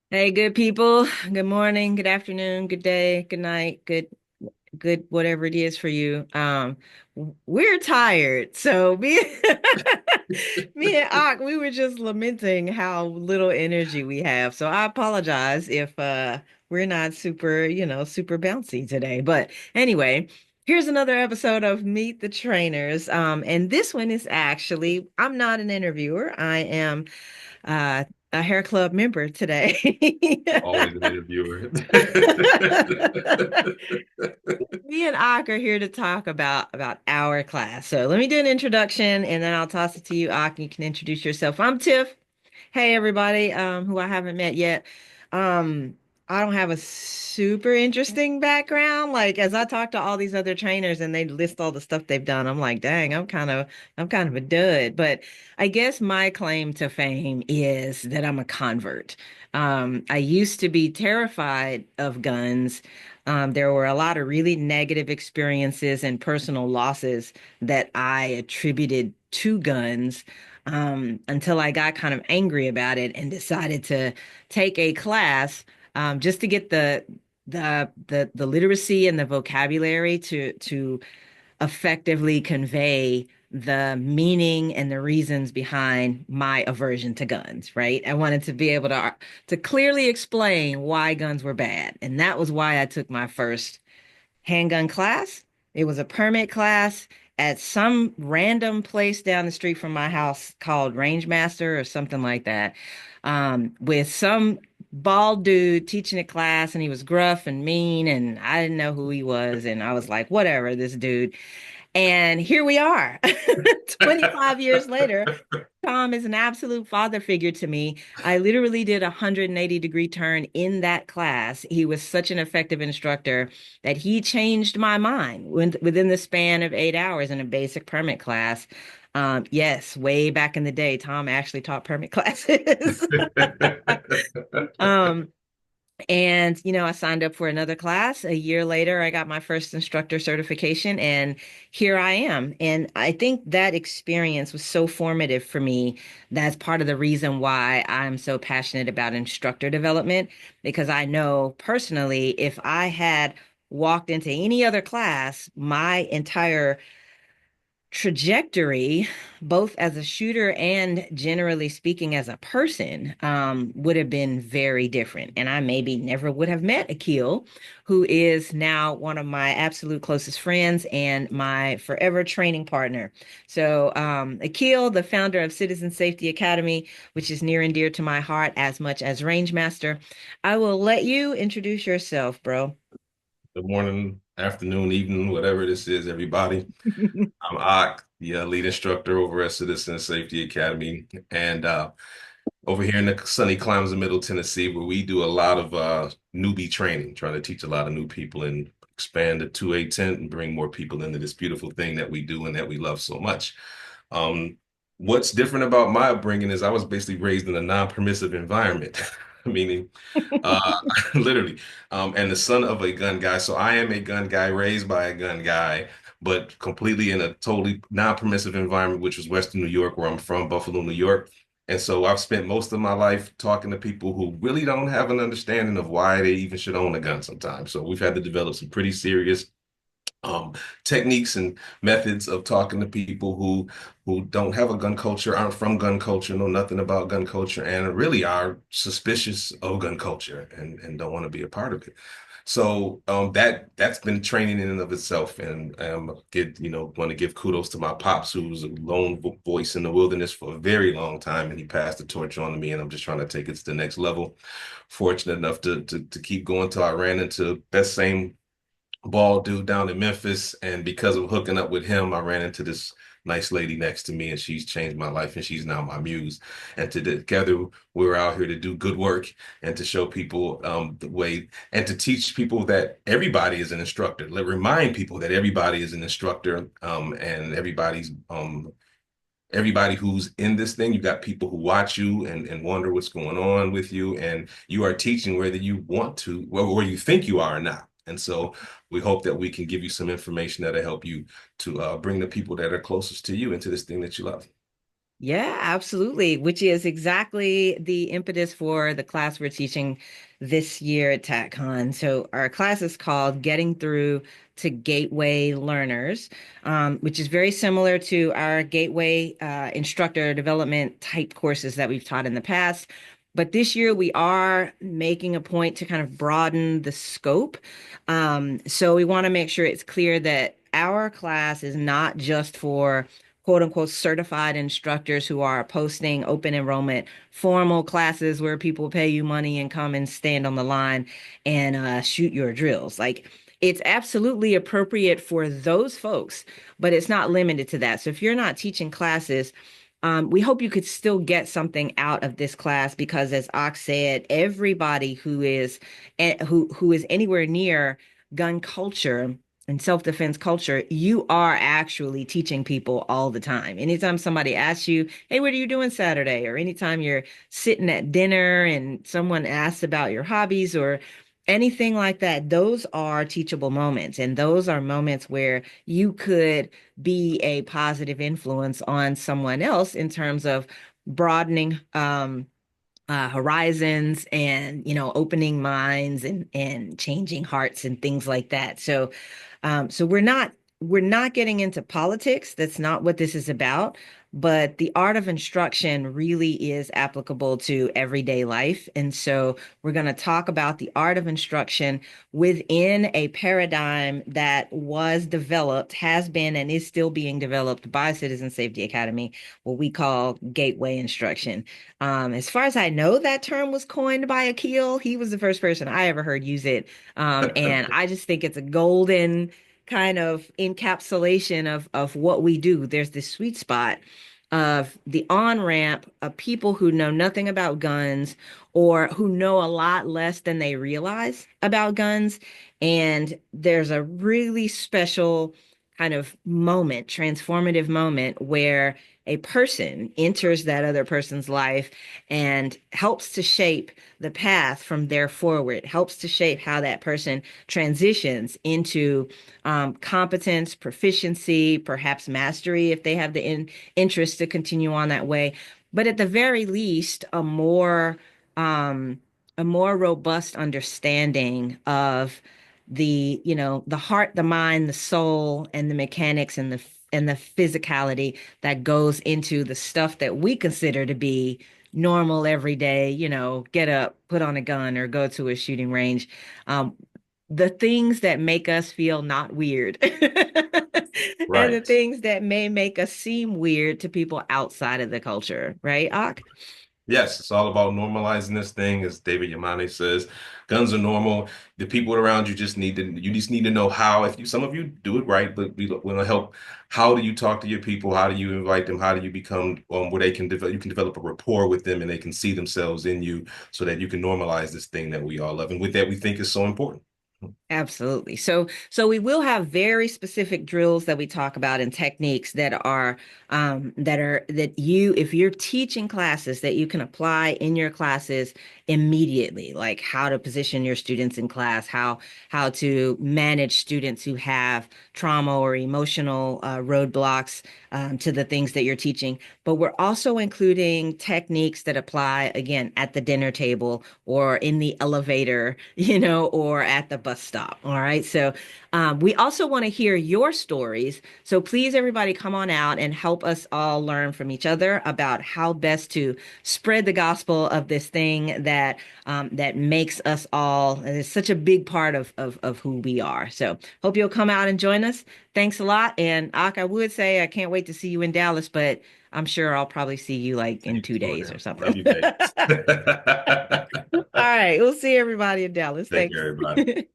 Hey, good people. Good morning, good afternoon, good day, good night, good whatever it is for you. We're tired. So me me and Ak, we were just lamenting how little energy we have. So I apologize if we're not super, super bouncy today. But anyway, here's another episode of Meet the Trainers. And this one is actually, I'm not an interviewer. I am uh, a hair club member today. Always an interviewer. Me and Ak are here to talk about our class. So let me do an introduction and then I'll toss it to you, Ak, and you can introduce yourself. I'm Tiff. Hey everybody, who I haven't met yet. Um, I don't have a super interesting background. Like as I talk to all these other trainers and they list all the stuff they've done, I'm like, dang, I'm kind of a dud. But I guess my claim to fame is that I'm a convert. I used to be terrified of guns. There were a lot of really negative experiences and personal losses that I attributed to guns until I got kind of angry about it and decided to take a class just to get the literacy and the vocabulary to effectively convey the meaning and the reasons behind my aversion to guns, right? I wanted to be able to clearly explain why guns were bad. And that was why I took my first handgun class. It was a permit class at some random place down the street from my house called Range Master or something like that, with some bald dude teaching a class, and he was gruff and mean, and I didn't know who he was, and I was like, whatever, this dude. And here we are, 25 years later. Tom is an absolute father figure to me. I literally did a 180-degree turn in that class. He was such an effective instructor that he changed my mind within the span of 8 hours in a basic permit class. Yes, way back in the day, Tom actually taught permit classes. Um, and, I signed up for another class. A year later, I got my first instructor certification, and here I am. And I think that experience was so formative for me. That's part of the reason why I'm so passionate about instructor development, because I know personally, if I had walked into any other class, my entire trajectory, both as a shooter and generally speaking as a person, would have been very different. And I maybe never would have met Akil, who is now one of my absolute closest friends and my forever training partner. So, Akil, the founder of Citizen Safety Academy, which is near and dear to my heart as much as Rangemaster, I will let you introduce yourself, bro. Good morning, afternoon, evening, whatever this is, everybody. I'm Ak, the lead instructor over at Citizen Safety Academy, and over here in the sunny climes of Middle Tennessee, where we do a lot of newbie training, trying to teach a lot of new people and expand the 2A tent and bring more people into this beautiful thing that we do and that we love so much. Um, what's different about my upbringing is I was basically raised in a non-permissive environment, meaning literally, and the son of a gun guy. So I am a gun guy, raised by a gun guy, but completely in a totally non-permissive environment, which was Western New York, where I'm from, Buffalo, New York. And so I've spent most of my life talking to people who really don't have an understanding of why they even should own a gun sometimes. So we've had to develop some pretty serious um, techniques and methods of talking to people who don't have a gun culture, aren't from gun culture, know nothing about gun culture, and really are suspicious of gun culture and don't want to be a part of it. So that's been training in and of itself, and want to give kudos to my pops, who was a lone voice in the wilderness for a very long time, and he passed the torch on to me, and I'm just trying to take it to the next level. Fortunate enough to keep going till I ran into that same bald dude down in Memphis. And because of hooking up with him, I ran into this nice lady next to me, and she's changed my life, and she's now my muse. And together, we're out here to do good work and to show people the way and to teach people that everybody is an instructor. Let remind people that everybody is an instructor, and everybody who's in this thing, you got people who watch you and wonder what's going on with you, and you are teaching whether you want to, where you think you are or not. And so we hope that we can give you some information that'll help you to bring the people that are closest to you into this thing that you love. Yeah, absolutely. Which is exactly the impetus for the class we're teaching this year at TACCon. So our class is called Getting Through to Gateway Learners, which is very similar to our Gateway instructor development type courses that we've taught in the past. But this year we are making a point to kind of broaden the scope. So we want to make sure it's clear that our class is not just for quote unquote certified instructors who are posting open enrollment formal classes where people pay you money and come and stand on the line and shoot your drills. Like it's absolutely appropriate for those folks, but it's not limited to that. So if you're not teaching classes, we hope you could still get something out of this class because, as Ox said, everybody who is anywhere near gun culture and self-defense culture, you are actually teaching people all the time. Anytime somebody asks you, "Hey, what are you doing Saturday?" or anytime you're sitting at dinner and someone asks about your hobbies or anything like that, those are teachable moments. And those are moments where you could be a positive influence on someone else in terms of broadening horizons and opening minds and changing hearts and things like that. So we're not getting into politics. That's not what this is about. But the art of instruction really is applicable to everyday life. And so we're going to talk about the art of instruction within a paradigm that was developed, has been, and is still being developed by Citizen Safety Academy, what we call gateway instruction. As far as I know, that term was coined by Akil. He was the first person I ever heard use it. And I just think it's a golden kind of encapsulation of what we do. There's this sweet spot of the on-ramp of people who know nothing about guns or who know a lot less than they realize about guns. And there's a really special kind of moment, transformative moment where a person enters that other person's life and helps to shape the path from there forward, helps to shape how that person transitions into competence, proficiency, perhaps mastery if they have the interest to continue on that way. But at the very least, um, a more robust understanding of the heart, the mind, the soul, and the mechanics and the physicality that goes into the stuff that we consider to be normal every day, get up, put on a gun, or go to a shooting range. Um, the things that make us feel not weird and the Right. things that may make us seem weird to people outside of the culture, right, Ak? Yes, it's all about normalizing this thing, as David Yamane says. Guns are normal. The people around you just need to know how. If you, some of you do it right, but we want to help. How do you talk to your people? How do you invite them? How do you become where they can develop? You can develop a rapport with them, and they can see themselves in you, so that you can normalize this thing that we all love, and with that, we think is so important. Absolutely. So we will have very specific drills that we talk about and techniques that you, if you're teaching classes, that you can apply in your classes immediately, like how to position your students in class, how to manage students who have trauma or emotional roadblocks to the things that you're teaching. But we're also including techniques that apply again at the dinner table or in the elevator, or at the bus stop. All right. So we also want to hear your stories. So please, everybody, come on out and help us all learn from each other about how best to spread the gospel of this thing that makes us all. It's such a big part of who we are. So hope you'll come out and join us. Thanks a lot. And Ak, I would say I can't wait to see you in Dallas, but I'm sure I'll probably see you like See in you 2 days or too. something. Love you, Vegas. All right. We'll see everybody in Dallas. Take care, Thanks. everybody.